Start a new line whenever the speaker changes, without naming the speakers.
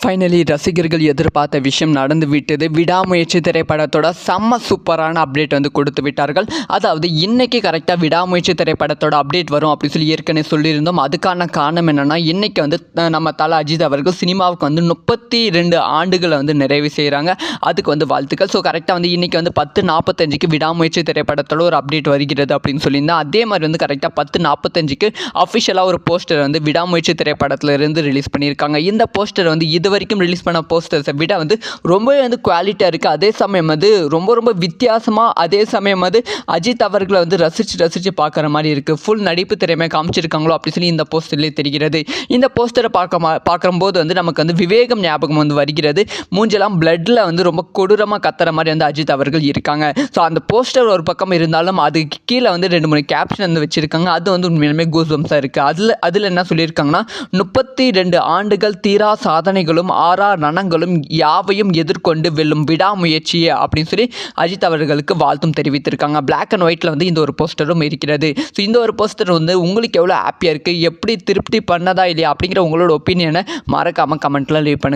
Finally ரசிகர்கள் எதிர்பார்த்த விஷயம் நடந்து விட்டது. விடாமுயற்சி திரைப்படத்தோட செம்ம சூப்பரான அப்டேட் வந்து கொடுத்து விட்டார்கள். அதாவது இன்னைக்கு கரெக்டாக விடாமுயற்சி திரைப்படத்தோட அப்டேட் வரும் அப்படின்னு சொல்லி ஏற்கனவே சொல்லியிருந்தோம். அதுக்கான காரணம் என்னென்னா, இன்னைக்கு வந்து நம்ம தல அஜித் அவர்கள் சினிமாவுக்கு வந்து 32 ஆண்டுகளை வந்து நிறைவு செய்கிறாங்க. அதுக்கு வந்து வாழ்த்துக்கள். ஸோ கரெக்டாக வந்து இன்னைக்கு வந்து 10:45க்கு விடாமுயற்சி திரைப்படத்தோட ஒரு அப்டேட் வருகிறது அப்படின்னு சொல்லியிருந்தேன். அதே மாதிரி வந்து கரெக்டாக 10:45க்கு அஃபிஷியலாக ஒரு போஸ்டர் வந்து விடாமுயற்சி திரைப்படத்தில் இருந்து ரிலீஸ் பண்ணியிருக்காங்க. இந்த போஸ்டர் வந்து இது வரைக்கும் ரிலீஸ் பண்ண போஸ்டர்ஸை விட வந்து ரொம்பவே வந்து குவாலிட்டியாக இருக்குது. அதே சமயம் வந்து ரொம்ப வித்தியாசமாக, அதே சமயம் வந்து அஜித் அவர்களை வந்து ரசித்து பார்க்குற மாதிரி இருக்குது. ஃபுல் நடிப்பு திறமை காமிச்சிருக்காங்களோ அப்படி சொல்லி இந்த போஸ்டர்லேயே தெரிகிறது. இந்த போஸ்டரை பார்க்கும்போது வந்து நமக்கு வந்து விவேகம் ஞாபகம் வந்து வருகிறது. மூஞ்செல்லாம் பிளட்டில் வந்து ரொம்ப கொடூரமாக கத்துற மாதிரி வந்து அஜித் அவர்கள் இருக்காங்க. ஸோ அந்த போஸ்டர் ஒரு பக்கம் இருந்தாலும் அதுக்கு கீழே வந்து 2-3 கேப்ஷன் வந்து வச்சுருக்காங்க. அது வந்து உண்மையிலுமே கூஸ்பம்ஸாக இருக்குது. அதில் என்ன சொல்லியிருக்காங்கன்னா, 32 ஆண்டுகள் தீரா சாதனைகளும் ஆறா ரணங்களும் யாவையும் எதிர்கொண்டு வெல்லும் விடாமுயற்சியே அப்படின்னு சொல்லி அஜித் அவர்களுக்கு வாழ்த்தும் தெரிவித்திருக்காங்க. பிளாக் அண்ட் ஒயிட்டில் வந்து இந்த ஒரு போஸ்டரும் இருக்கிறது. ஸோ இந்த ஒரு போஸ்டர் வந்து உங்களுக்கு எவ்வளோ ஹாப்பியாக இருக்குது, எப்படி திருப்தி பண்ணதா இல்லையா அப்படிங்கிற உங்களோட ஒப்பீனியனை மறக்காமல் கமெண்ட்டில் லீவ் பண்ணுங்கள்.